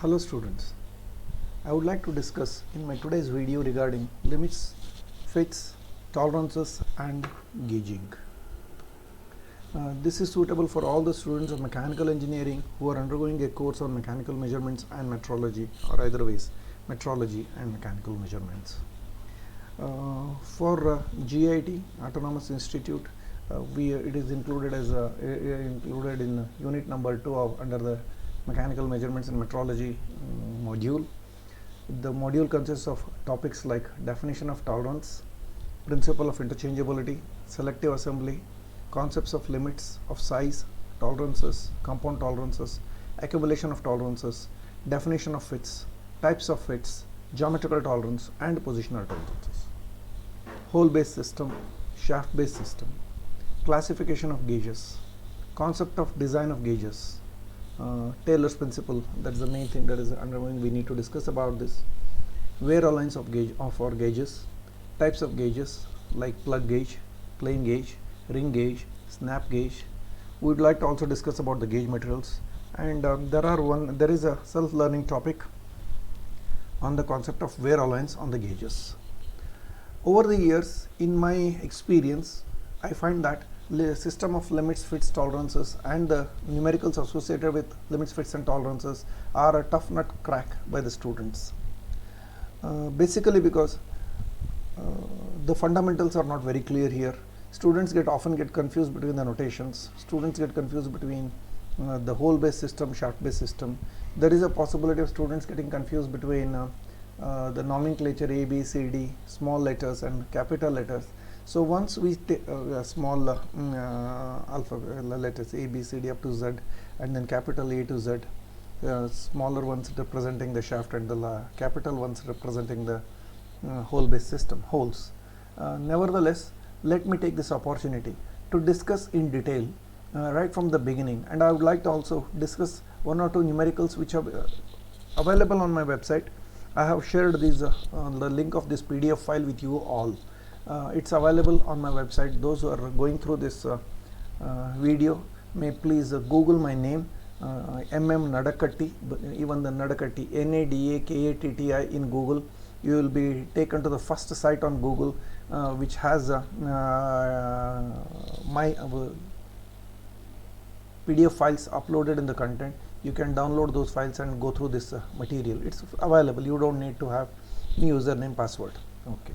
Hello students, I would like to discuss in my today's video regarding limits, fits, tolerances and gauging. This is suitable for all the students of mechanical engineering who are undergoing a course on mechanical measurements and metrology, or either ways metrology and mechanical measurements. For GIT Autonomous Institute, it is included as included in unit number 2 of under the mechanical measurements and metrology module. The module consists of topics like definition of tolerance, principle of interchangeability, selective assembly, concepts of limits of size, tolerances, compound tolerances, accumulation of tolerances, definition of fits, types of fits, geometrical tolerance and positional tolerances, hole based system, shaft based system, classification of gauges, concept of design of gauges, Taylor's principle, that's the main thing that is undergoing. We need to discuss about this. Wear allowance of our gauges, types of gauges like plug gauge, plain gauge, ring gauge, snap gauge. We would like to also discuss about the gauge materials, and there is a self-learning topic on the concept of wear allowance on the gauges. Over the years, in my experience, I find that system of limits, fits, tolerances and the numericals associated with limits, fits and tolerances are a tough nut crack by the students, basically because the fundamentals are not very clear here. Students often get confused between the notations. Students get confused between the hole based system, shaft based system. There is a possibility of students getting confused between the nomenclature A, B, C, D, small letters and capital letters. So once we take small alphabet letters A, B, C, D up to Z, and then capital A to Z, smaller ones representing the shaft and the capital ones representing the hole-based system, holes. Nevertheless, let me take this opportunity to discuss in detail right from the beginning, and I would like to also discuss one or two numericals which are available on my website. I have shared these the link of this PDF file with you all. It's available on my website. Those who are going through this video may please Google my name, Nadakatti, even the Nadakatti, Nadakatti in Google. You will be taken to the first site on Google which has my PDF files uploaded in the content. You can download those files and go through this material. It's available. You don't need to have any username, password. Okay.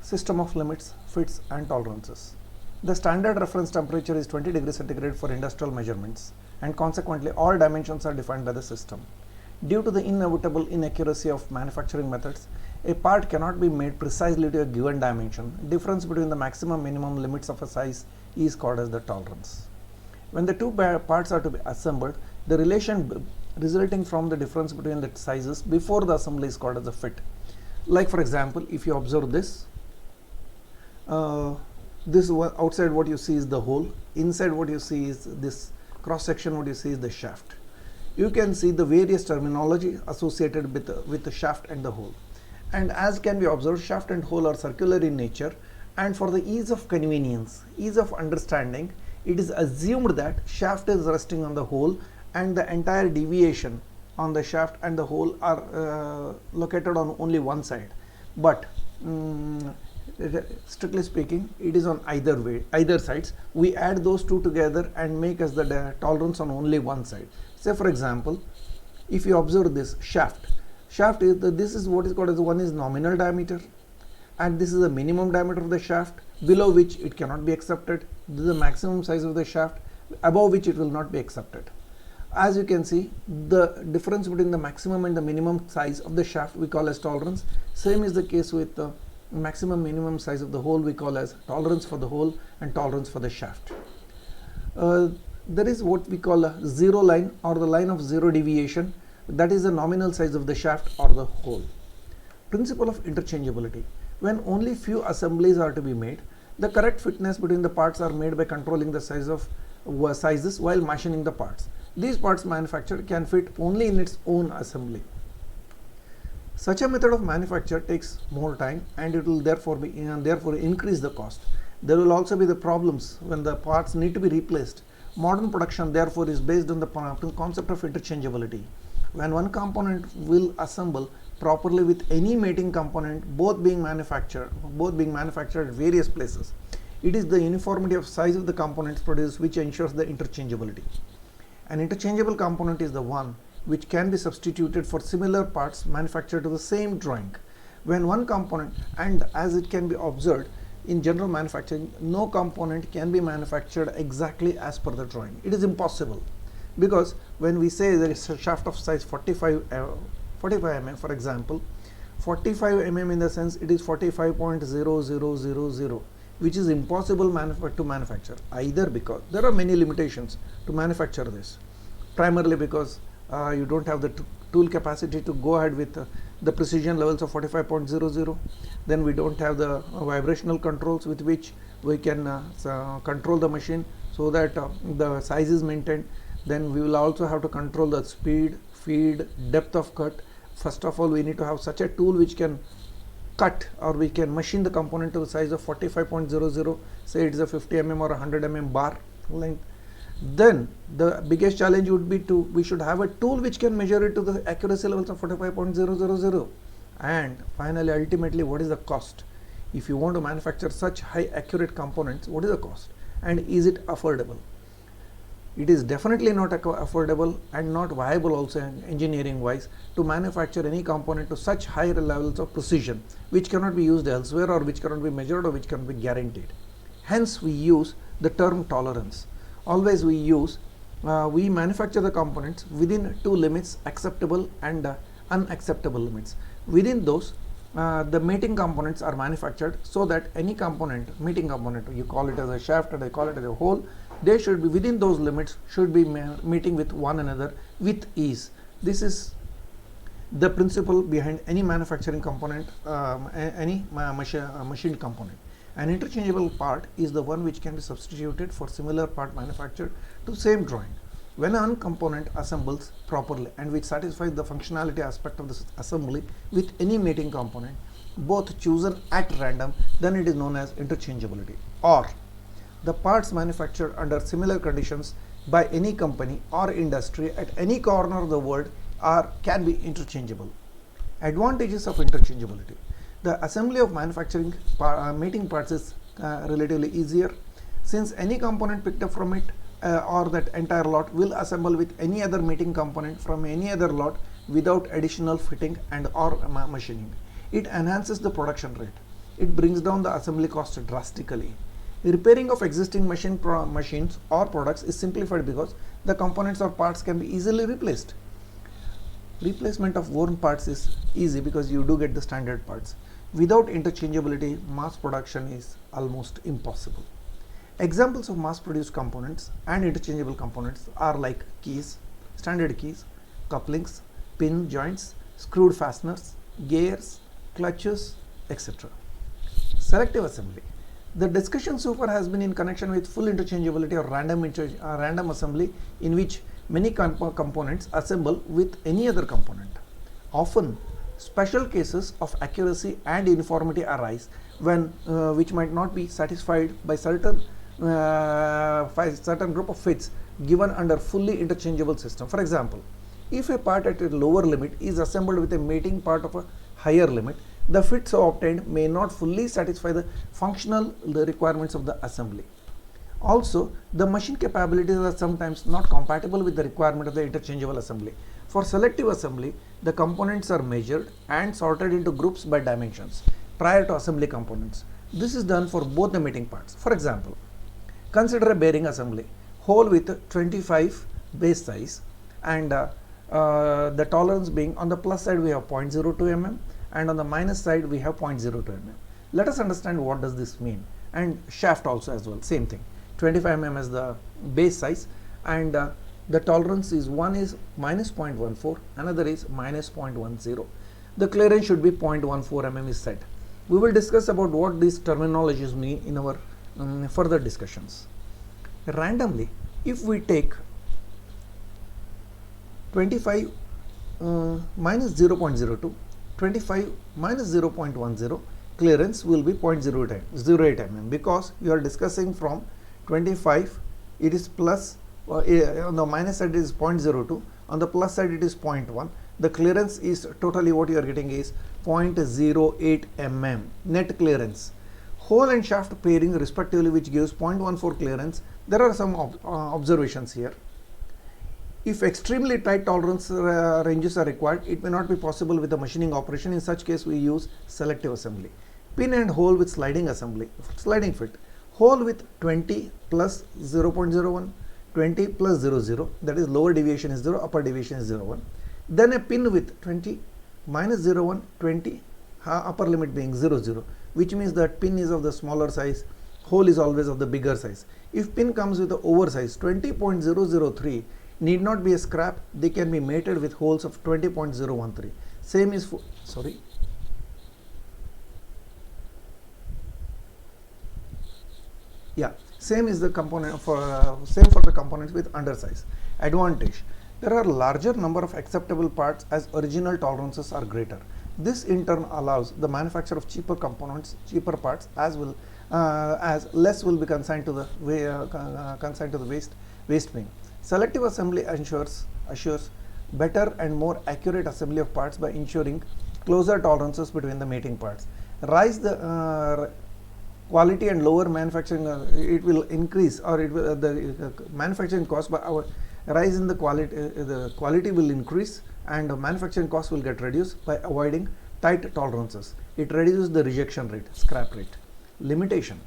System of limits, fits and tolerances. The standard reference temperature is 20 degrees centigrade for industrial measurements, and consequently all dimensions are defined by the system. Due to the inevitable inaccuracy of manufacturing methods, a part cannot be made precisely to a given dimension. Difference between the maximum minimum limits of a size is called as the tolerance. When the two parts are to be assembled, the relation resulting from the difference between the sizes before the assembly is called as a fit. Like for example, if you observe this, outside what you see is the hole, inside what you see is this cross section, what you see is the shaft. You can see the various terminology associated with the shaft and the hole, and as can be observed, shaft and hole are circular in nature, and for the ease of convenience, ease of understanding, it is assumed that shaft is resting on the hole and the entire deviation on the shaft and the hole are located on only one side, but strictly speaking, it is on either sides. We add those two together and make as the tolerance on only one side. Say for example, if you observe this shaft is this is what is called as one is nominal diameter, and this is the minimum diameter of the shaft, below which it cannot be accepted. This is the maximum size of the shaft, above which it will not be accepted. As you can see, the difference between the maximum and the minimum size of the shaft we call as tolerance. Same is the case with the maximum minimum size of the hole we call as tolerance for the hole and tolerance for the shaft. There is what we call a zero line, or the line of zero deviation, that is the nominal size of the shaft or the hole. Principle of interchangeability. When only few assemblies are to be made, the correct fitness between the parts are made by controlling the sizes while machining the parts. These parts manufactured can fit only in its own assembly. Such a method of manufacture takes more time, and it will therefore increase the cost. There will also be the problems when the parts need to be replaced. Modern production therefore is based on the concept of interchangeability. when one component will assemble properly with any mating component, both being manufactured at various places. It is the uniformity of size of the components produced which ensures the interchangeability. An interchangeable component is the one which can be substituted for similar parts manufactured to the same drawing. When one component, and as it can be observed in general manufacturing, no component can be manufactured exactly as per the drawing. It is impossible, because when we say there is a shaft of size 45 mm, for example, 45 mm in the sense it is 45.0000, which is impossible to manufacture, either because there are many limitations to manufacture this, primarily because you don't have the tool capacity to go ahead with the precision levels of 45.00. Then we don't have the vibrational controls with which we can control the machine so that the size is maintained. Then we will also have to control the speed, feed, depth of cut. First of all, we need to have such a tool which can cut, or we can machine the component to the size of 45.00, say it is a 50 mm or 100 mm bar length. Then the biggest challenge would be we should have a tool which can measure it to the accuracy levels of 45.000. And finally, ultimately, what is the cost? If you want to manufacture such high accurate components, what is the cost, and is it affordable? It is definitely not affordable and not viable also engineering wise to manufacture any component to such high levels of precision which cannot be used elsewhere, or which cannot be measured, or which can be guaranteed. Hence we use the term tolerance. Always we manufacture the components within two limits, acceptable and unacceptable limits. Within those, the mating components are manufactured so that any component, mating component, you call it as a shaft or you call it as a hole, they should be within those limits, should be meeting with one another with ease. This is the principle behind any manufacturing component, any machined component. An interchangeable part is the one which can be substituted for similar part manufactured to same drawing. When one component assembles properly and which satisfies the functionality aspect of the assembly with any mating component, both chosen at random, then it is known as interchangeability. Or the parts manufactured under similar conditions by any company or industry at any corner of the world can be interchangeable. Advantages of interchangeability. The assembly of manufacturing mating parts is relatively easier, since any component picked up from it or that entire lot will assemble with any other mating component from any other lot without additional fitting and or machining. It enhances the production rate. It brings down the assembly cost drastically. Repairing of existing machines or products is simplified because the components or parts can be easily replaced. Replacement of worn parts is easy because you do get the standard parts. Without interchangeability, mass production is almost impossible. Examples of mass-produced components and interchangeable components are like keys, standard keys, couplings, pin joints, screwed fasteners, gears, clutches, etc. Selective assembly. The discussion so far has been in connection with full interchangeability or random assembly, in which many components assemble with any other component. Often, special cases of accuracy and uniformity arise when which might not be satisfied by certain group of fits given under fully interchangeable system. For example, if a part at a lower limit is assembled with a mating part of a higher limit, the fit so obtained may not fully satisfy the functional requirements of the assembly. Also, the machine capabilities are sometimes not compatible with the requirement of the interchangeable assembly. For selective assembly, the components are measured and sorted into groups by dimensions prior to assembly components. This is done for both the mating parts. For example, consider a bearing assembly, hole with 25 base size, and the tolerance being on the plus side we have 0.02 mm and on the minus side we have 0.02 mm. Let us understand what does this mean, and shaft also as well, same thing. 25 mm is the base size, and the tolerance is one is minus 0.14, another is minus 0.10. The clearance should be 0.14 mm is set. We will discuss about what these terminologies mean in our further discussions. Randomly, if we take 25 minus 0.02, 25 minus 0.10, clearance will be 0.08 mm, because you are discussing from 25, it is plus, on the minus side is 0.02, On the plus side it is 0.1. The clearance is totally what you are getting is 0.08 mm net clearance. Hole and shaft pairing respectively, which gives 0.14 clearance. There are some observations here. If extremely tight tolerance ranges are required, it may not be possible with the machining operation. In such case, we use selective assembly. Pin and hole with sliding assembly, sliding fit. Hole with 20 plus 0.01, 20 plus 00, that is lower deviation is 0, upper deviation is 0.1. Then a pin with 20 minus 0.1, 20, upper limit being 0.0, which means that pin is of the smaller size, hole is always of the bigger size. If pin comes with the oversize 20.003, need not be a scrap, they can be mated with holes of 20.013. Same is for, same is the component for same for the components with undersize. Advantage: there are larger number of acceptable parts as original tolerances are greater. This in turn allows the manufacture of cheaper components, cheaper parts, as less will be consigned to the waste bin. Selective assembly assures better and more accurate assembly of parts by ensuring closer tolerances between the mating parts. Rise the quality and lower manufacturing, it will increase, or it will, the manufacturing cost by our rise in the quality will increase, and the manufacturing cost will get reduced by avoiding tight tolerances. It reduces the rejection rate, scrap rate. Limitation: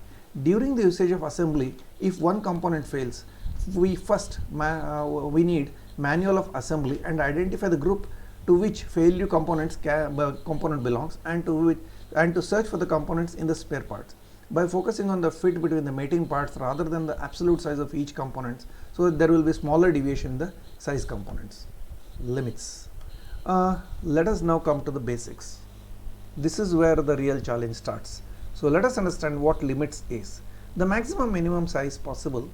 during the usage of assembly, if one component fails, we first we need manual of assembly and identify the group to which failure component belongs, and to search for the components in the spare parts. By focusing on the fit between the mating parts rather than the absolute size of each component, so that there will be smaller deviation in the size components. Limits. Let us now come to the basics. This is where the real challenge starts. So let us understand what limits is. The maximum minimum size permissible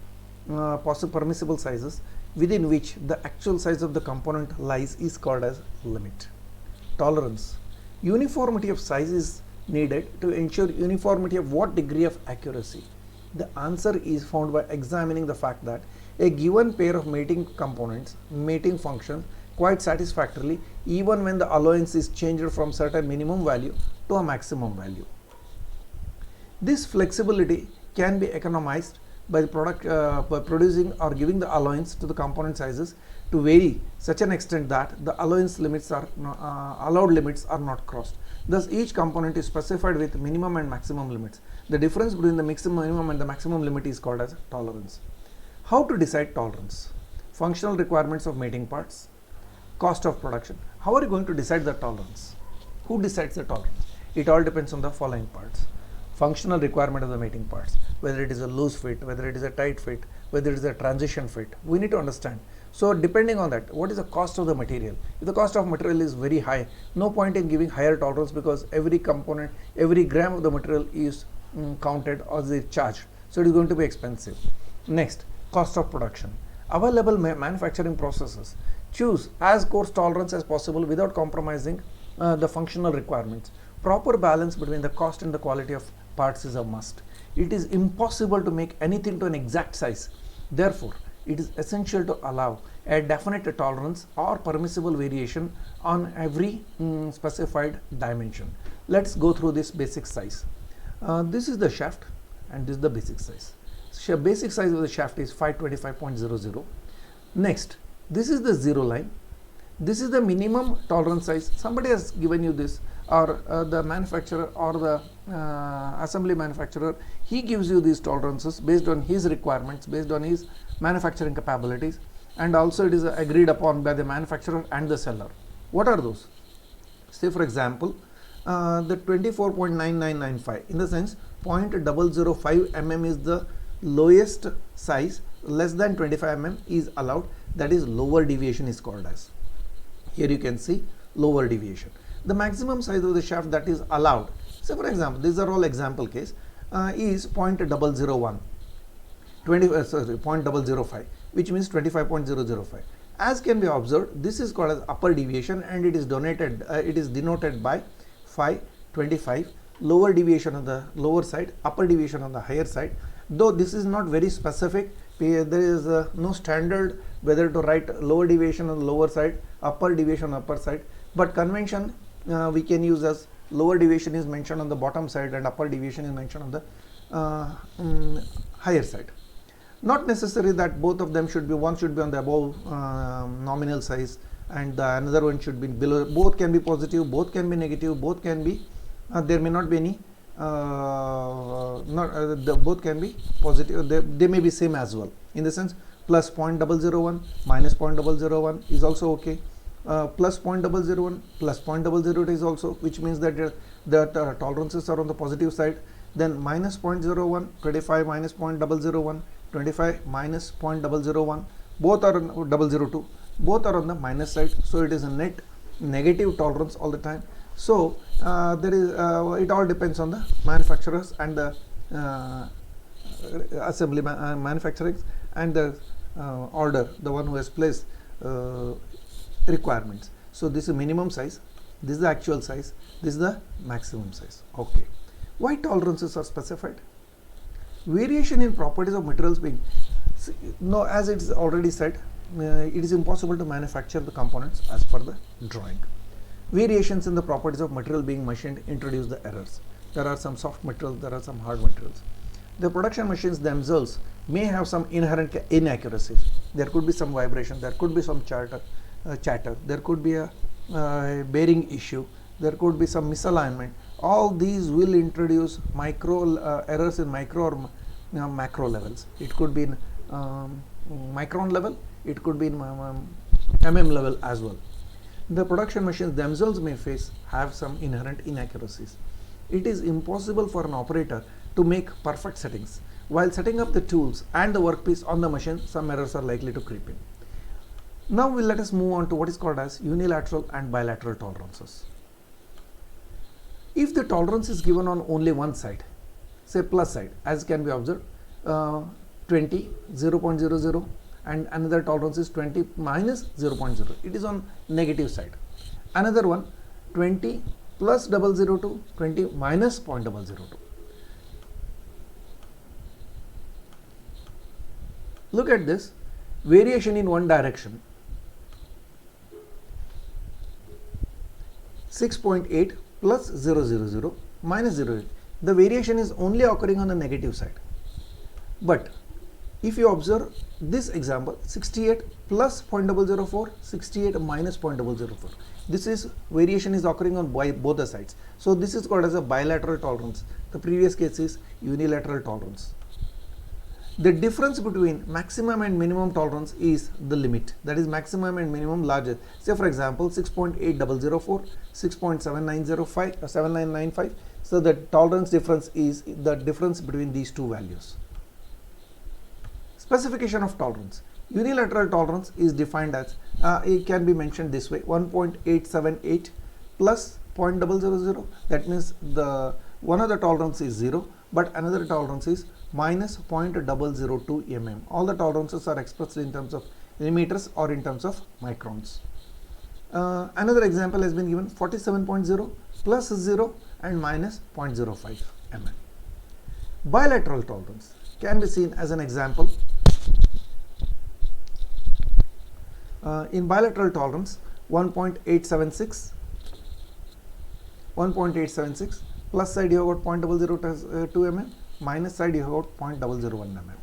sizes within which the actual size of the component lies is called as limit. Tolerance. Uniformity of size is needed to ensure uniformity of what degree of accuracy. The answer is found by examining the fact that a given pair of mating components mating function quite satisfactorily even when the allowance is changed from certain minimum value to a maximum value. This flexibility can be economized by the by producing or giving the allowance to the component sizes to vary such an extent that the allowance limits are allowed limits are not crossed. Thus, each component is specified with minimum and maximum limits. The difference between the minimum and the maximum limit is called as tolerance. How to decide tolerance? Functional requirements of mating parts, cost of production. How are you going to decide the tolerance? Who decides the tolerance? It all depends on the following parts. Functional requirement of the mating parts, whether it is a loose fit, whether it is a tight fit, whether it is a transition fit, we need to understand. So depending on that, what is the cost of the material? If the cost of material is very high, no point in giving higher tolerance, because every component, every gram of the material is counted or is charged. So it is going to be expensive. Next, cost of production. Available manufacturing processes. Choose as coarse tolerance as possible without compromising the functional requirements. Proper balance between the cost and the quality of parts is a must. It is impossible to make anything to an exact size. Therefore, it is essential to allow a definite tolerance or permissible variation on every specified dimension. Let's go through this basic size. This is the shaft and this is the basic size. Basic size of the shaft is 525.00. Next, this is the zero line. This is the minimum tolerance size. Somebody has given you this, or the manufacturer or the assembly manufacturer, he gives you these tolerances based on his requirements, based on his manufacturing capabilities, and also it is agreed upon by the manufacturer and the seller. What are those? Say for example, the 24.9995, in the sense 0.005 mm is the lowest size, less than 25 mm is allowed, that is lower deviation is called as. Here you can see lower deviation. The maximum size of the shaft that is allowed, say for example, these are all example case, is 0.001, 0.005, which means 25.005. As can be observed, this is called as upper deviation, and it is denoted by 525, lower deviation on the lower side, upper deviation on the higher side. Though this is not very specific, There is no standard whether to write lower deviation on the lower side, upper deviation on upper side, but convention we can use as lower deviation is mentioned on the bottom side and upper deviation is mentioned on the higher side. Not necessary that both of them should be, one should be on the above nominal size and the another one should be below. Both can be positive, both can be negative, both can be there may not be any both can be positive, they may be same as well, in the sense plus 0.001 minus 0.001 is also okay, plus 0.001 plus 0.002 is also, which means that the tolerances are on the positive side. Then minus 0.01, 25 minus 0.001, 25 minus 0.001, both are on 002, both are on the minus side, so it is a net negative tolerance all the time. So there is it all depends on the manufacturers and the assembly manufacturers and the order, the one who has placed requirements. So this is minimum size, this is the actual size, this is the maximum size. Okay. Why tolerances are specified? Variation in properties of materials being, no, as it is already said, it is impossible to manufacture the components as per the drawing. Variations in the properties of material being machined introduce the errors. There are some soft materials, there are some hard materials. The production machines themselves may have some inherent inaccuracies. There could be some vibration, there could be some chatter, there could be a bearing issue, there could be some misalignment. All these will introduce micro errors in micro or macro levels. It could be in micron level, it could be in mm level as well. The production machines themselves may have some inherent inaccuracies. It is impossible for an operator to make perfect settings. While setting up the tools and the workpiece on the machine, some errors are likely to creep in. Now let us move on to what is called as unilateral and bilateral tolerances. If the tolerance is given on only one side, say plus side, as can be observed, 20, 0.00, and another tolerance is 20 minus 0.0, it is on negative side. Another one 20 plus 002, 20 minus 0.002. Look at this variation in one direction, 6.8 plus 000 minus 0.8. The variation is only occurring on the negative side. But if you observe this example, 68 plus 0.004, 68 minus 0.004. This is variation is occurring on both the sides. So this is called as a bilateral tolerance. The previous case is unilateral tolerance. The difference between maximum and minimum tolerance is the limit. That is maximum and minimum larger. Say for example 6.8004, 6.7905, 7995. So the tolerance difference is the difference between these two values. Specification of tolerance. Unilateral tolerance is defined as, it can be mentioned this way, 1.878 plus 0.000. That means the one of the tolerance is 0, but another tolerance is minus 0.002 mm. All the tolerances are expressed in terms of millimeters or in terms of microns. Another example has been given, 47.0 plus 0 and minus 0.05 mm. Bilateral tolerance can be seen as an example. In bilateral tolerance, 1.876 plus side you have got 0.002 mm, minus side you have got 0.001 mm,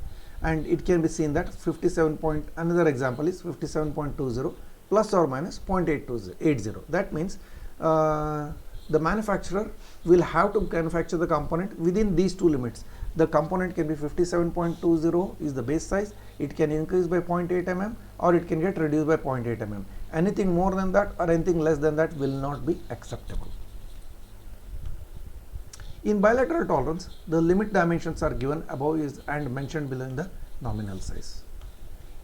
and it can be seen that 57 point, another example is 57.20 plus or minus 0.880. That means the manufacturer will have to manufacture the component within these two limits. The component can be 57.20 is the base size, it can increase by 0.8 mm or it can get reduced by 0.8 mm. Anything more than that or anything less than that will not be acceptable. In bilateral tolerance, the limit dimensions are given above and mentioned below in the nominal size.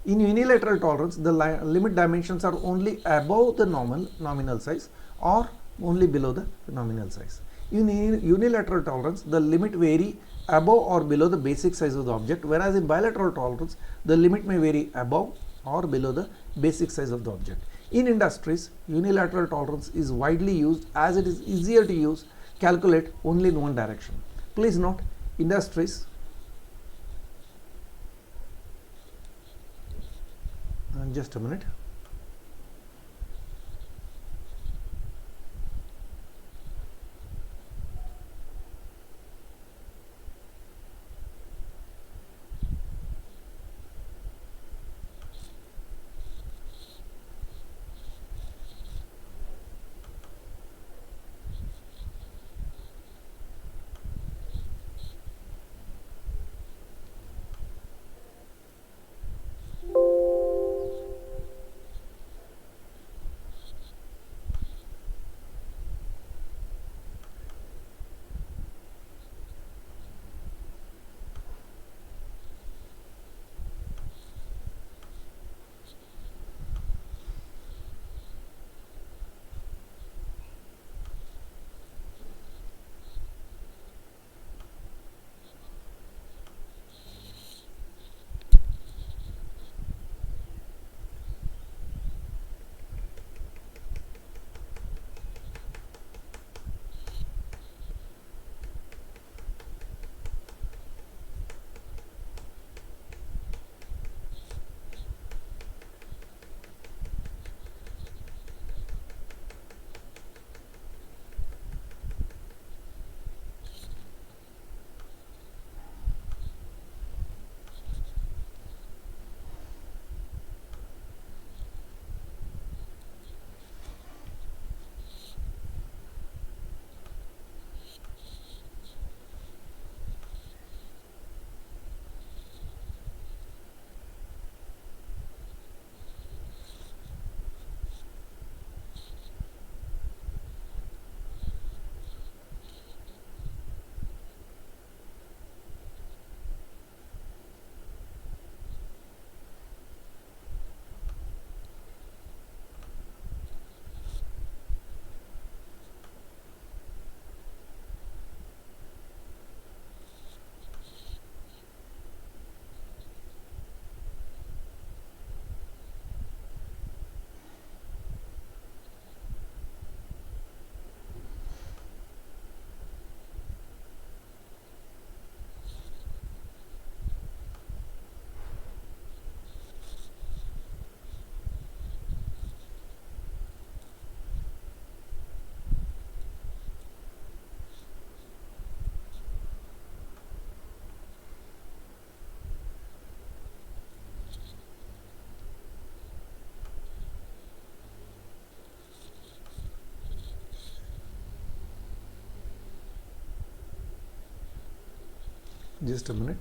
In unilateral tolerance, the limit dimensions are only above the nominal size or only below the nominal size. In unilateral tolerance, the limit vary above or below the basic size of the object, whereas in bilateral tolerance, the limit may vary above or below the basic size of the object. In industries, unilateral tolerance is widely used as it is easier to use, calculate only in one direction. Please note, industries Just a minute. Just a minute.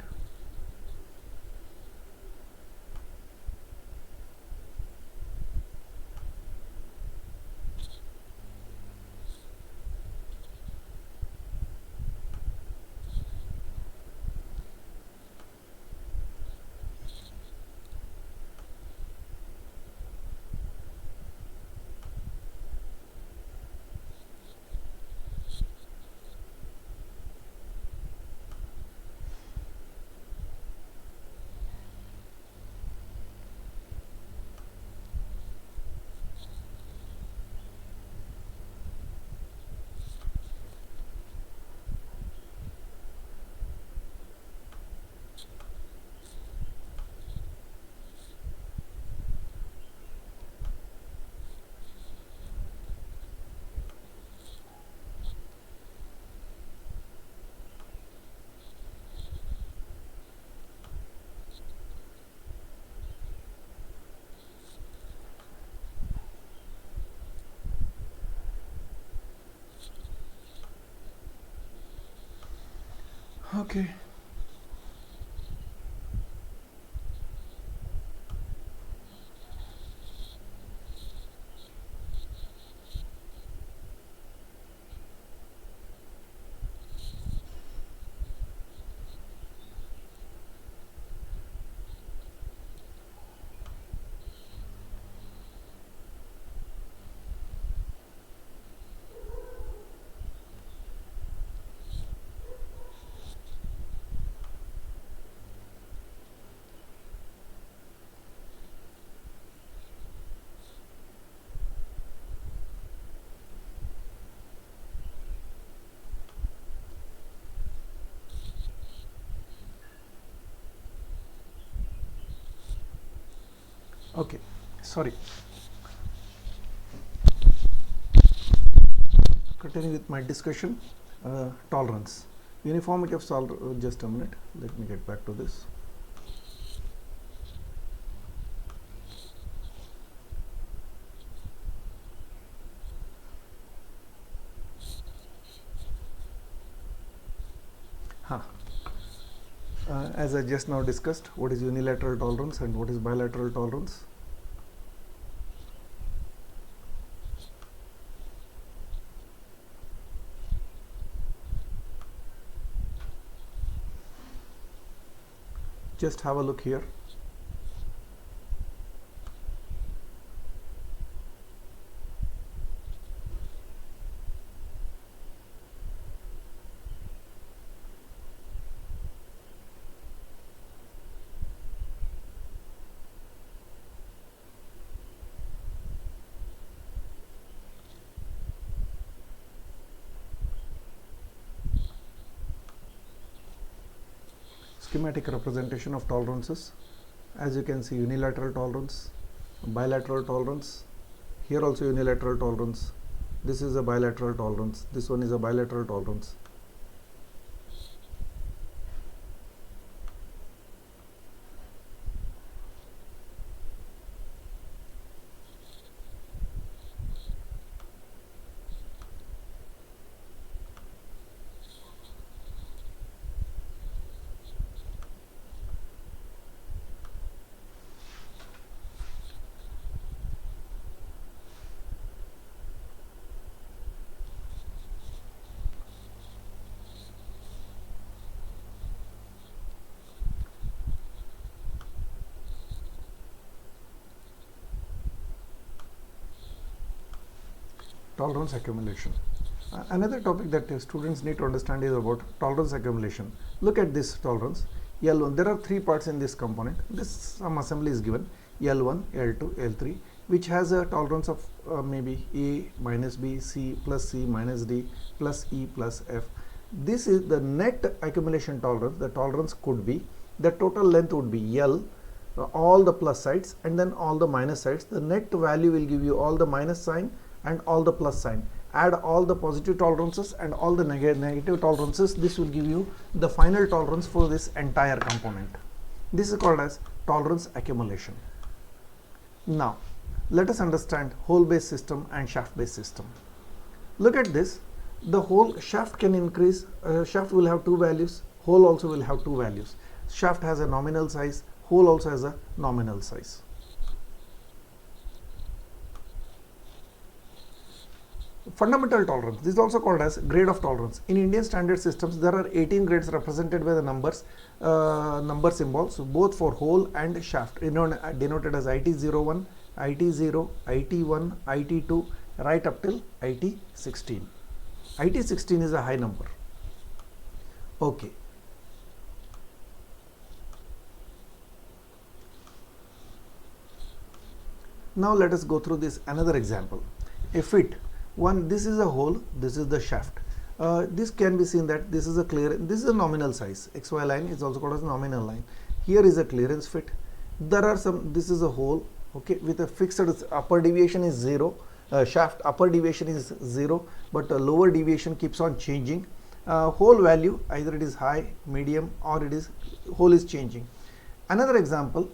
Okay. Okay. Sorry. Continuing with my discussion, tolerance. Uniformity of solver, just a minute, let me get back to this. As I just now discussed, what is unilateral tolerance and what is bilateral tolerance. Just have a look here. Schematic representation of tolerances. As you can see, unilateral tolerance, bilateral tolerance, here also unilateral tolerance, this is a bilateral tolerance, this one is a bilateral tolerance. Tolerance accumulation. Another topic that students need to understand is about tolerance accumulation. Look at this tolerance L1. There are three parts in this component. This some assembly is given L1, L2, L3, which has a tolerance of maybe A minus B, C plus C minus D plus E plus F. This is the net accumulation tolerance. The tolerance could be, the total length would be L, all the plus sides and then all the minus sides. The net value will give you all the minus sign and all the plus sign. Add all the positive tolerances and all the negative tolerances. This will give you the final tolerance for this entire component. This is called as tolerance accumulation. Now let us understand hole based system and shaft based system. Look at this. The whole shaft can increase, shaft will have two values, hole also will have two values. Shaft has a nominal size, hole also has a nominal size. Fundamental tolerance, this is also called as grade of tolerance. In Indian standard systems, there are 18 grades represented by the numbers, number symbols, both for hole and shaft, denoted as IT01, IT0, IT1, IT2, right up till IT16. IT16 is a high number. Okay. Now let us go through this another example. A fit. One, this is a hole, this is the shaft. This can be seen that this is a clearance, this is a nominal size. XY line is also called as nominal line. Here is a clearance fit. There are some, this is a hole, okay, with a fixed upper deviation is 0. Shaft upper deviation is 0, but lower deviation keeps on changing. Hole value, either it is high, medium, or it is, hole is changing. Another example,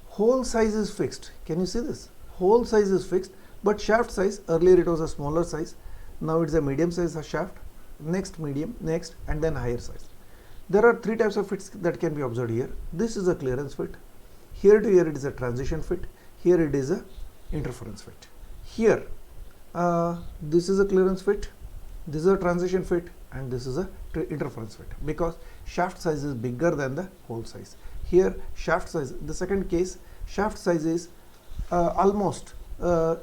hole size is fixed. Can you see this? Hole size is fixed. But shaft size, earlier it was a smaller size, now it's a medium size shaft, next medium, next, and then higher size. There are three types of fits that can be observed here. This is a clearance fit. Here to here it is a transition fit. Here it is a interference fit. Here, this is a clearance fit, this is a transition fit, and this is a interference fit, because shaft size is bigger than the hole size. Here shaft size, the second case, shaft size is almost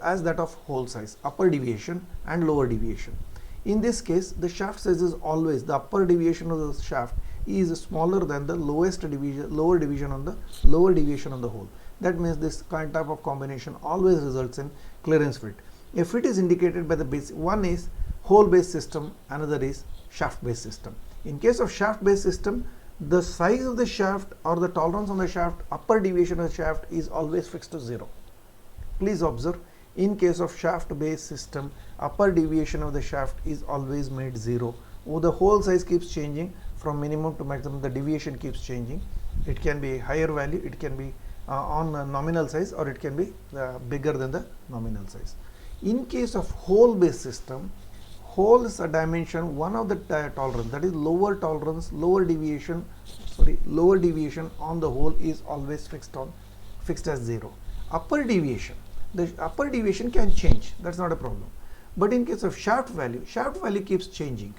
as that of hole size, upper deviation and lower deviation. In this case, the shaft size is always, the upper deviation of the shaft is smaller than the lowest division, lower deviation on the lower deviation of the hole. That means this kind type of combination always results in clearance fit. A fit is indicated by the base. One is hole based system, another is shaft based system. In case of shaft based system, the size of the shaft or the tolerance on the shaft, upper deviation of the shaft is always fixed to 0. Please observe, in case of shaft based system, upper deviation of the shaft is always made 0. The hole size keeps changing from minimum to maximum, the deviation keeps changing. It can be higher value, it can be on nominal size, or it can be bigger than the nominal size. In case of hole based system, holes dimension, one of the tolerance, that is lower tolerance, lower deviation on the hole is always fixed as 0. Upper deviation, the upper deviation can change, that's not a problem. But in case of shaft value keeps changing.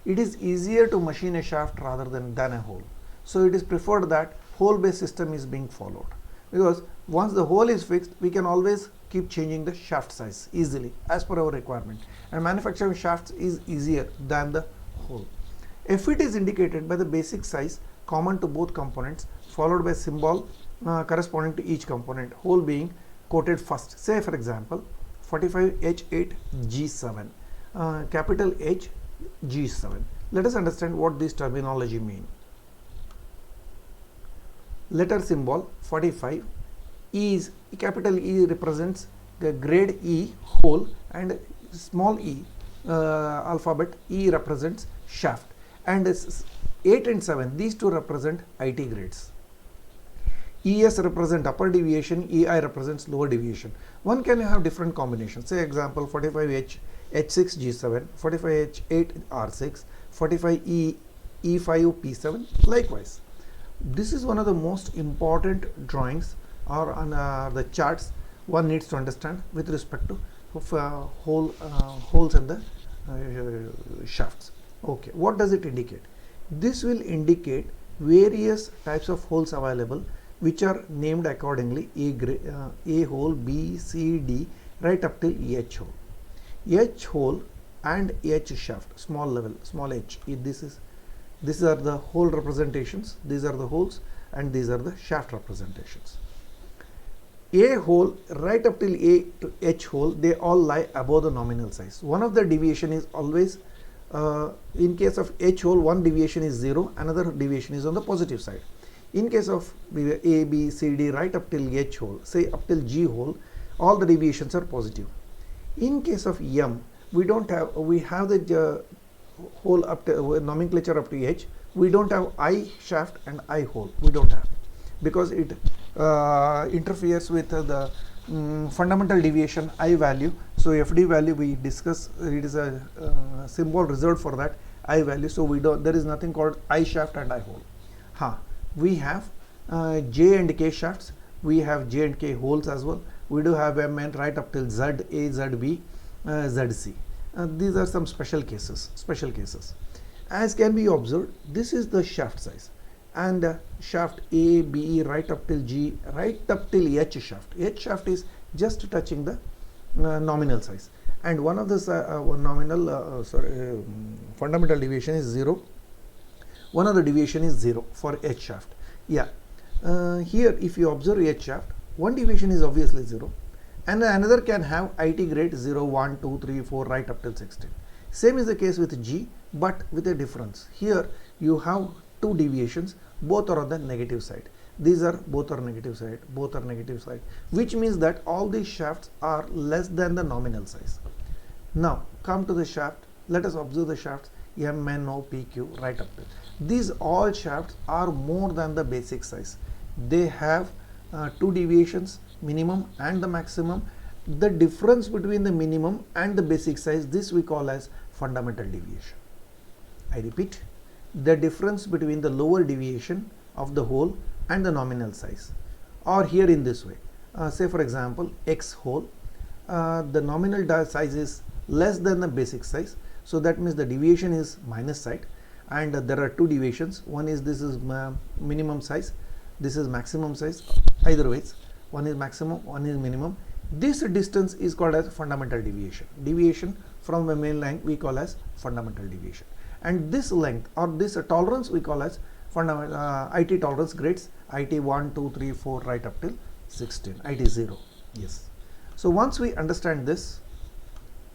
It is easier to machine a shaft rather than a hole. So it is preferred that hole based system is being followed, because once the hole is fixed, we can always keep changing the shaft size easily as per our requirement, and manufacturing shafts is easier than the hole. Fit is indicated by the basic size common to both components, followed by symbol corresponding to each component, hole being quoted first. Say for example 45H8G7, capital H G7. Let us understand what this terminology mean. Letter symbol 45, E is capital E represents the grade E hole, and small e alphabet E represents shaft, and 8 and 7, these two represent IT grades. ES represent upper deviation, EI represents lower deviation. One can have different combinations. Say example 45H H6G7, 45H8R6, 45E E5P7, likewise. This is one of the most important drawings or the charts one needs to understand with respect to holes and the shafts. Okay, what does it indicate? This will indicate various types of holes available, which are named accordingly: A hole, B, C, D, right up till H hole. H hole and H shaft, small level, small h. These are the hole representations, these are the holes, and these are the shaft representations. A hole right up till A to H hole, they all lie above the nominal size. One of the deviation is always, in case of H hole, one deviation is 0, another deviation is on the positive side. In case of A, B, C, D, right up till H hole, say up till G hole, all the deviations are positive. In case of M, we have the hole up to nomenclature up to H. We don't have I shaft and I hole. We don't have, because it interferes with the fundamental deviation I value. So FD value we discuss, it is a symbol reserved for that I value. So there is nothing called I shaft and I hole. We have J and K shafts. We have J and K holes as well. We do have MN right up till ZA, ZB, ZC. These are some special cases. As can be observed, this is the shaft size, and shaft A, B, right up till G, right up till H shaft. H shaft is just touching the nominal size, and one of the fundamental deviation is 0. One of the deviation is 0 for H shaft. Here if you observe H shaft, one deviation is obviously 0, and another can have IT grade 0, 1, 2, 3, 4, right up till 16. Same is the case with G, but with a difference. Here you have two deviations, both are on the negative side. Both are negative side, which means that all these shafts are less than the nominal size. Now come to the shaft. Let us observe the shafts M, N, O, P, Q, right up till. These all shafts are more than the basic size. They have two deviations, minimum and the maximum. The difference between the minimum and the basic size, this we call as fundamental deviation. I repeat, the difference between the lower deviation of the hole and the nominal size, or here in this way, say for example X hole, the nominal size is less than the basic size, so that means the deviation is minus side, and there are two deviations. One is this is minimum size, this is maximum size. Either ways, one is maximum, one is minimum. This distance is called as fundamental deviation. Deviation from the main line we call as fundamental deviation, and this length or this tolerance we call as fundamental IT tolerance grades, IT 1, 2, 3, 4, right up till 16, IT 0. Yes. So once we understand this,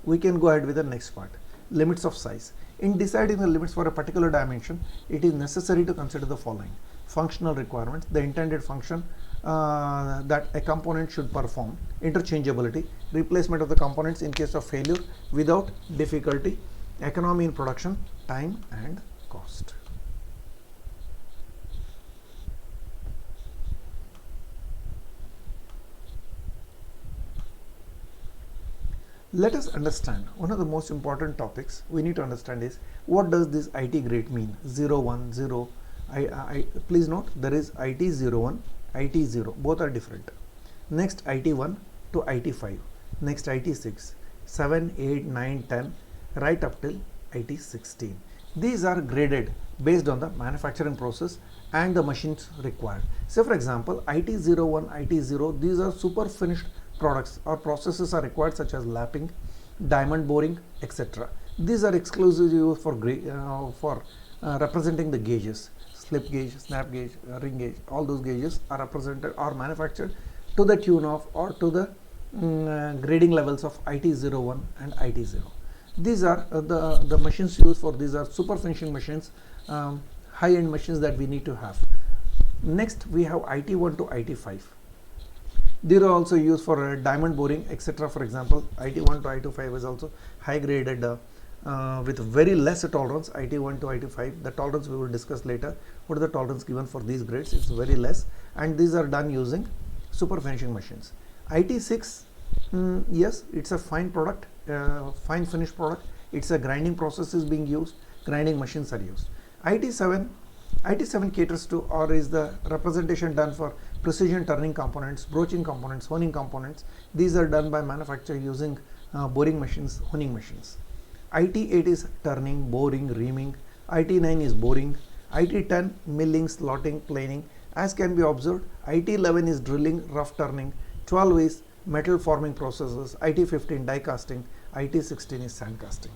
we can go ahead with the next part, limits of size. In deciding the limits for a particular dimension, it is necessary to consider the following: functional requirements, the intended function that a component should perform: interchangeability, replacement of the components in case of failure without difficulty, economy in production, time and cost. Let us understand one of the most important topics we need to understand is what does this IT grade mean? 0, 1, 0. Please note there is IT 01, IT 0, both are different. Next IT 1 to IT 5, next IT 6, 7, 8, 9, 10, right up till IT 16. These are graded based on the manufacturing process and the machines required. So for example, IT 01, IT 0, these are super finished products or processes are required such as lapping, diamond boring, etc. These are exclusively used for representing the gauges. Slip gauge, snap gauge, ring gauge, all those gauges are represented or manufactured to the tune of or to the grading levels of IT01 and IT0. These are the machines used for these are super finishing machines, high-end machines that we need to have. Next we have IT1 to IT5. They are also used for diamond boring, etc. For example, IT1 to IT5 is also high graded with very less tolerance. IT1 to IT5, the tolerance we will discuss later. What is the tolerance given for these grades? It's very less, and these are done using super finishing machines. IT6, yes, it's a fine product, fine finished product. It's a grinding process is being used, grinding machines are used. IT7 caters to or is the representation done for precision turning components, broaching components, honing components. These are done by manufacturer using boring machines, honing machines. IT8 is turning, boring, reaming. IT9 is boring. IT10 milling, slotting, planing. As can be observed, IT11 is drilling, rough turning. 12 is metal forming processes. IT15 die casting. IT16 is sand casting.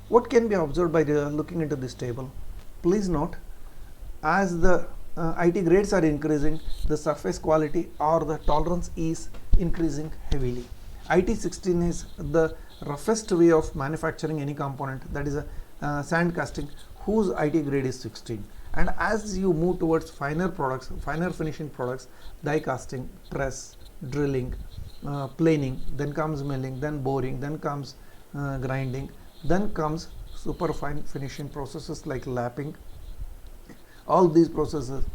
What can be observed by looking into this table? Please note, as the IT grades are increasing, the surface quality or the tolerance is increasing heavily. IT16 is the roughest way of manufacturing any component, that is a sand casting, whose IT grade is 16. And as you move towards finer products, finer finishing products, die casting, press, drilling, planing, then comes milling, then boring, then comes grinding, then comes super fine finishing processes like lapping. All these processes,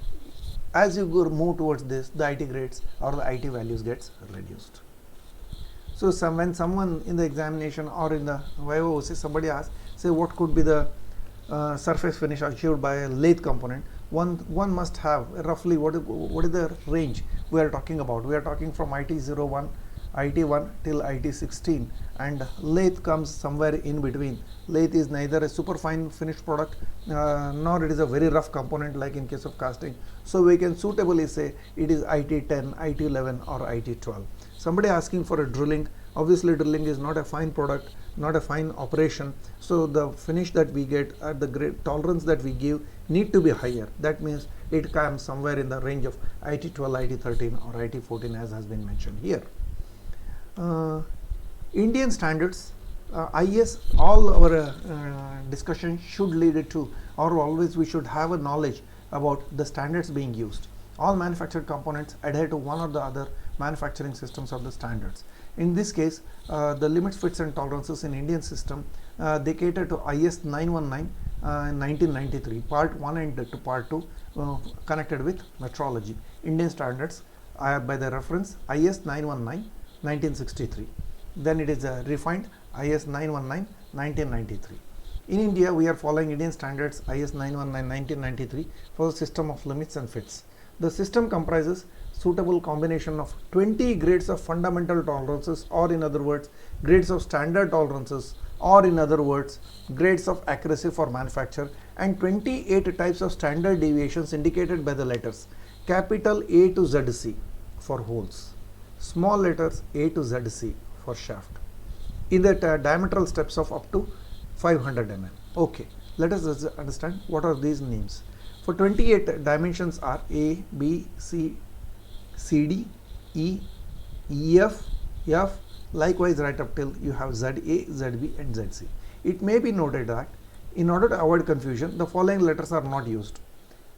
as you move towards this, the IT grades or the IT values gets reduced. So when someone in the examination or in the Viva, somebody asks, say what could be the surface finish achieved by a lathe component, one must have roughly what is the range we are talking about. We are talking from IT01, IT1 till IT16, and lathe comes somewhere in between. Lathe is neither a super fine finished product nor it is a very rough component like in case of casting. So we can suitably say it is IT10, IT11 or IT12. Somebody asking for a drilling, obviously drilling is not a fine product, not a fine operation. So the finish that we get at the grade tolerance that we give need to be higher. That means it comes somewhere in the range of IT12, IT13 or IT14 as has been mentioned here. Indian standards, IS, all our discussion should lead it to, or always we should have a knowledge about the standards being used. All manufactured components adhere to one or the other manufacturing systems or the standards. In this case, the limits, fits and tolerances in Indian system, they cater to IS 919 1993, part 1 and to part 2 connected with metrology. Indian standards by the reference IS 919 1963. Then it is refined IS 919 1993. In India, we are following Indian standards IS 919 1993 for the system of limits and fits. The system comprises suitable combination of 20 grades of fundamental tolerances, or in other words, grades of standard tolerances, or in other words, grades of accuracy for manufacture, and 28 types of standard deviations indicated by the letters capital A to ZC for holes, small letters A to ZC for shaft, in the diametral steps of up to 500 mm. Okay, let us understand what are these names. For 28 dimensions are A, B, C, CD, E, EF, F, likewise right up till you have ZA, ZB and ZC. It may be noted that in order to avoid confusion, the following letters are not used.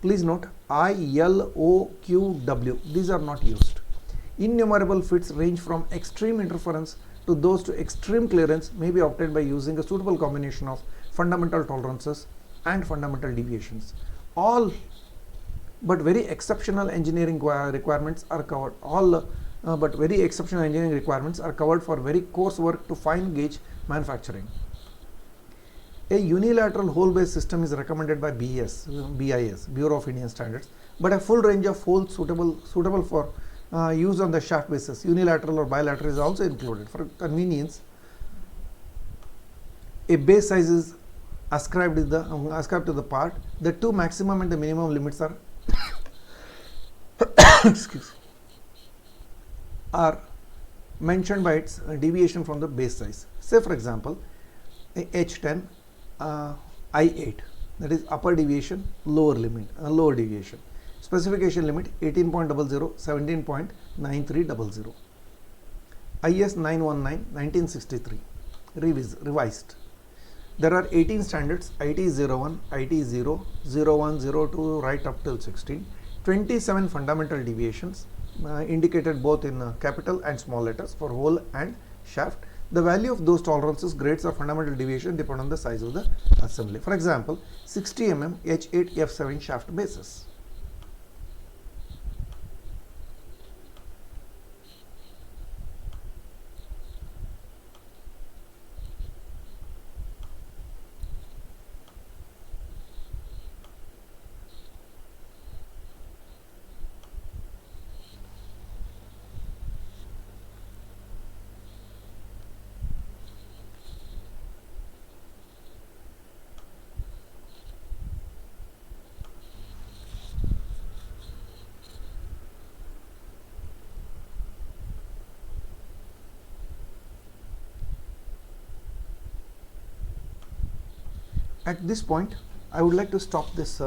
Please note I, L, O, Q, W. These are not used. Innumerable fits range from extreme interference to those to extreme clearance may be obtained by using a suitable combination of fundamental tolerances and fundamental deviations. All but very exceptional engineering requirements are covered. But very exceptional engineering requirements are covered for very coarse work to fine gauge manufacturing. A unilateral hole-based system is recommended by BIS, Bureau of Indian Standards, but a full range of holes suitable for use on the shaft basis, unilateral or bilateral, is also included. For convenience, a base size is ascribed to the part. The two maximum and the minimum limits are are mentioned by its deviation from the base size. Say for example, H10 I8, that is upper deviation, lower deviation. Specification limit 18.00, 17.9300. IS 919 1963 revised. There are 18 standards, IT 01, IT 0, 01, 02 right up till 16, 27 fundamental deviations indicated both in capital and small letters for hole and shaft. The value of those tolerances, grades or fundamental deviation depend on the size of the assembly. For example, 60 mm H8 F7 shaft bases. At this point, I would like to stop this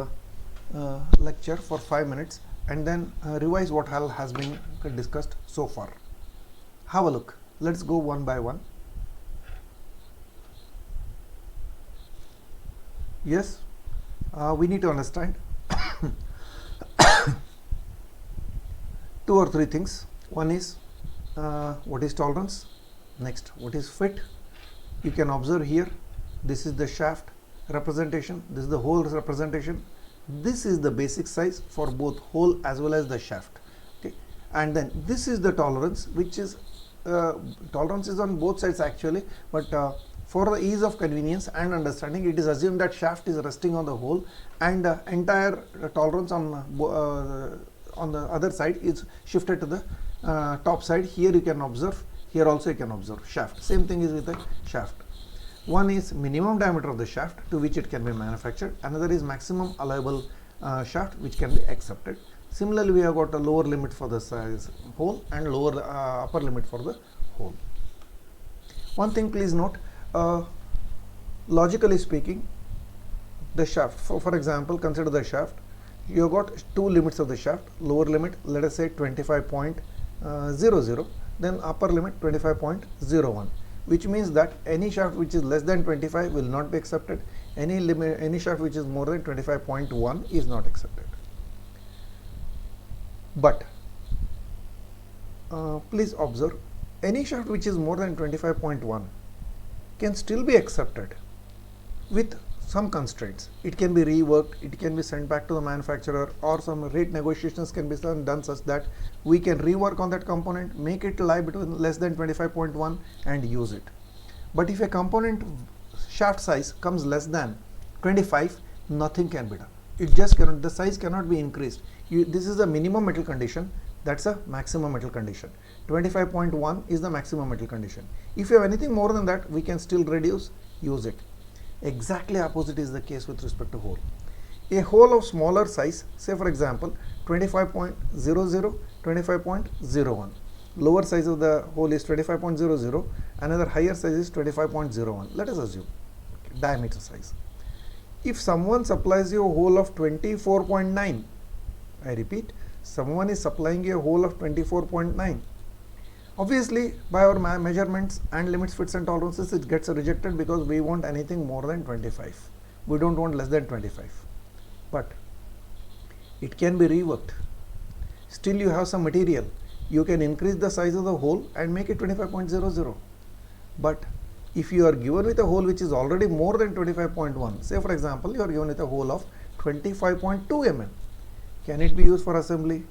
lecture for 5 minutes and then revise what all has been discussed so far. Have a look. Let's go one by one. Yes, we need to understand 2 or 3 things. One is what is tolerance. Next, what is fit. You can observe here, this is the shaft representation, this is the hole representation, this is the basic size for both hole as well as the shaft. Okay, and then this is the tolerance, which is tolerance is on both sides actually, but for the ease of convenience and understanding, it is assumed that shaft is resting on the hole and entire tolerance on the other side is shifted to the top side. Here you can observe, here also you can observe shaft. Same thing is with the shaft. One is minimum diameter of the shaft to which it can be manufactured. Another is maximum allowable shaft which can be accepted. Similarly, we have got a lower limit for the size hole and lower upper limit for the hole. One thing please note, logically speaking, the shaft, for example, consider the shaft. You have got 2 limits of the shaft. Lower limit, let us say 25.00, then upper limit 25.01. which means that any shaft which is less than 25 will not be accepted. Any shaft which is more than 25.1 is not accepted. But please observe, any shaft which is more than 25.1 can still be accepted with some constraints. It can be reworked, it can be sent back to the manufacturer, or some rate negotiations can be done such that we can rework on that component, make it lie between less than 25.1 and use it. But if a component shaft size comes less than 25, nothing can be done. It just cannot, the size cannot be increased. This is the minimum metal condition, that's a maximum metal condition. 25.1 is the maximum metal condition. If you have anything more than that, we can still reduce, use it. Exactly opposite is the case with respect to hole. A hole of smaller size, say for example 25.00, 25.01. Lower size of the hole is 25.00, another higher size is 25.01. Let us assume diameter size. If someone supplies you a hole of 24.9, I repeat, someone is supplying you a hole of 24.9. Obviously, by our measurements and limits, fits and tolerances, it gets rejected because we want anything more than 25. We don't want less than 25. But it can be reworked. Still you have some material, you can increase the size of the hole and make it 25.00. But if you are given with a hole which is already more than 25.1, say for example you are given with a hole of 25.2 mm, can it be used for assembly?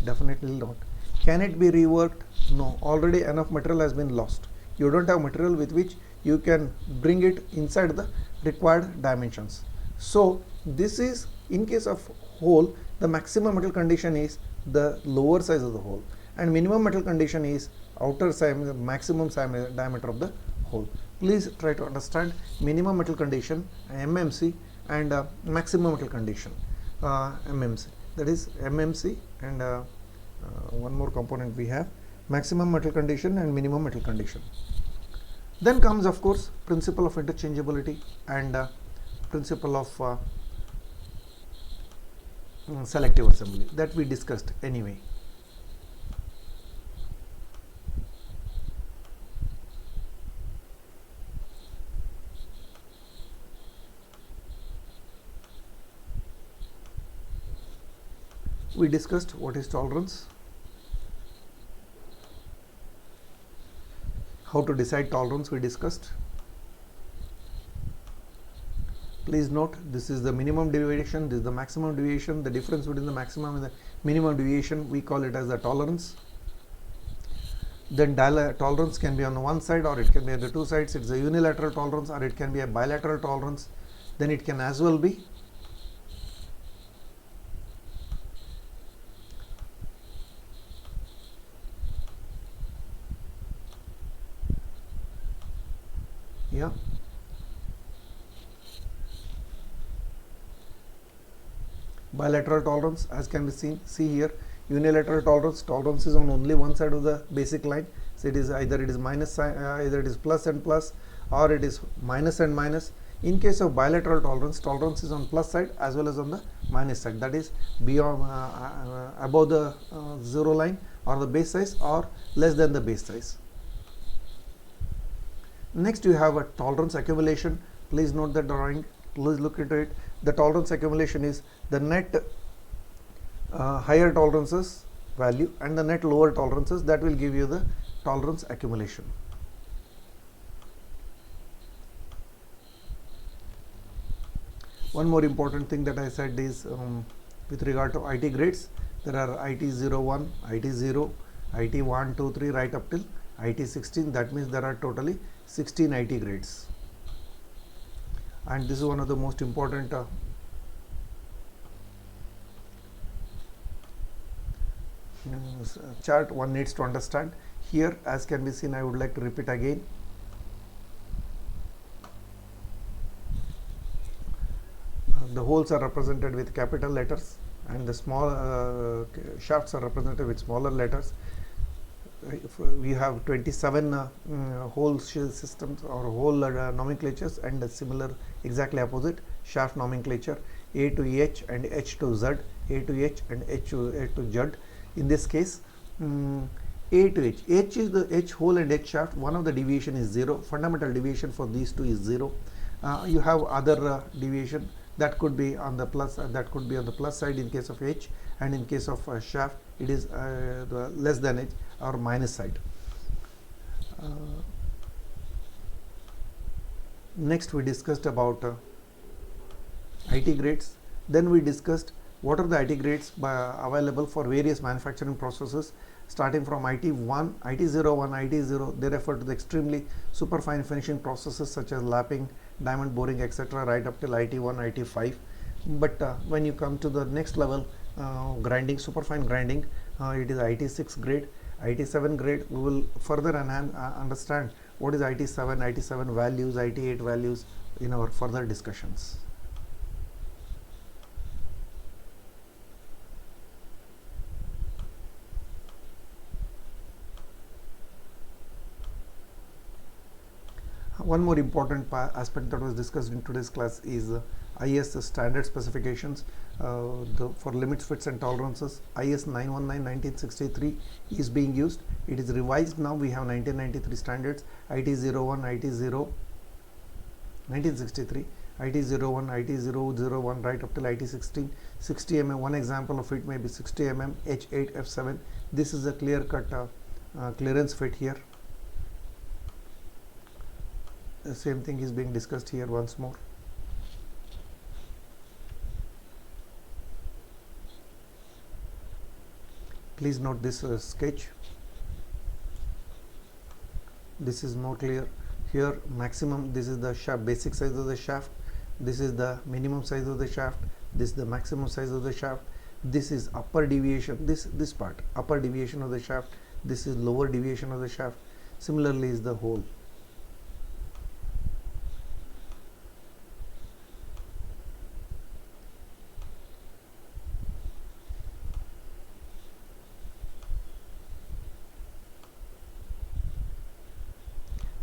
Definitely not. Can it be reworked? No, already enough material has been lost. You don't have material with which you can bring it inside the required dimensions. So this is, in case of hole, the maximum metal condition is the lower size of the hole, and minimum metal condition is outer size, maximum diameter of the hole. Please try to understand minimum metal condition MMC and maximum metal condition MMC. That is MMC and one more component we have, maximum metal condition and minimum metal condition. Then comes of course principle of interchangeability and principle of selective assembly that we discussed anyway. We discussed what is tolerance, how to decide tolerance we discussed. Please note, this is the minimum deviation, this is the maximum deviation. The difference between the maximum and the minimum deviation, we call it as the tolerance. Then tolerance can be on one side or it can be on the two sides. It's a unilateral tolerance or it can be a bilateral tolerance. Then it can as well be bilateral tolerance, as can be seen. See here, unilateral tolerance is on only one side of the basic line. So it is either it is minus either it is plus and plus, or it is minus and minus. In case of bilateral tolerance is on plus side as well as on the minus side, that is beyond above the zero line or the base size or less than the base size. Next you have a tolerance accumulation. Please note the drawing, please look into it. The tolerance accumulation is the net higher tolerances value and the net lower tolerances, that will give you the tolerance accumulation. One more important thing that I said is with regard to IT grades, there are IT01, IT0, IT1, 2, 3 right up till IT16. That means there are totally 16 IT grades. And this is one of the most important chart one needs to understand. Here, as can be seen, I would like to repeat again. The holes are represented with capital letters and the small shafts are represented with smaller letters. We have 27 hole shell systems or hole nomenclatures, and similar exactly opposite shaft nomenclature, A to H and H to Z, A to H and H to Z. In this case, A to H, H is the H hole and H shaft. One of the deviation is 0. Fundamental deviation for these two is 0. You have other deviation that could be on the plus, that could be on the plus side in case of H, and in case of shaft it is the less than H or minus side. Next we discussed about IT grades. Then we discussed what are the IT grades available for various manufacturing processes, starting from IT1, IT01, IT0. They refer to the extremely superfine finishing processes such as lapping, diamond boring, etc., right up till IT1, IT5. But when you come to the next level, grinding, superfine grinding, it is IT6 grade, IT7 grade. We will further understand what is IT7, IT7 values, IT8 values in our further discussions. One more important aspect that was discussed in today's class is IS standard specifications for limits, fits and tolerances. IS 919-1963 is being used. It is revised now. We have 1993 standards, IT01, IT0, 1963, IT01, IT001 right up till IT16, 60 mm. One example of it may be 60 mm H8F7. This is a clear cut clearance fit here. The same thing is being discussed here once more. Please note this sketch. This is more clear. Here maximum, this is the shaft, basic size of the shaft. This is the minimum size of the shaft. This is the maximum size of the shaft. This is upper deviation, this part, upper deviation of the shaft. This is lower deviation of the shaft. Similarly is the hole.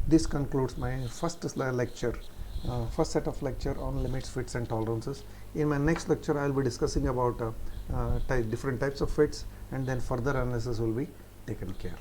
This concludes my first lecture, first set of lecture on limits, fits and tolerances. In my next lecture I will be discussing about different types of fits, and then further analysis will be taken care.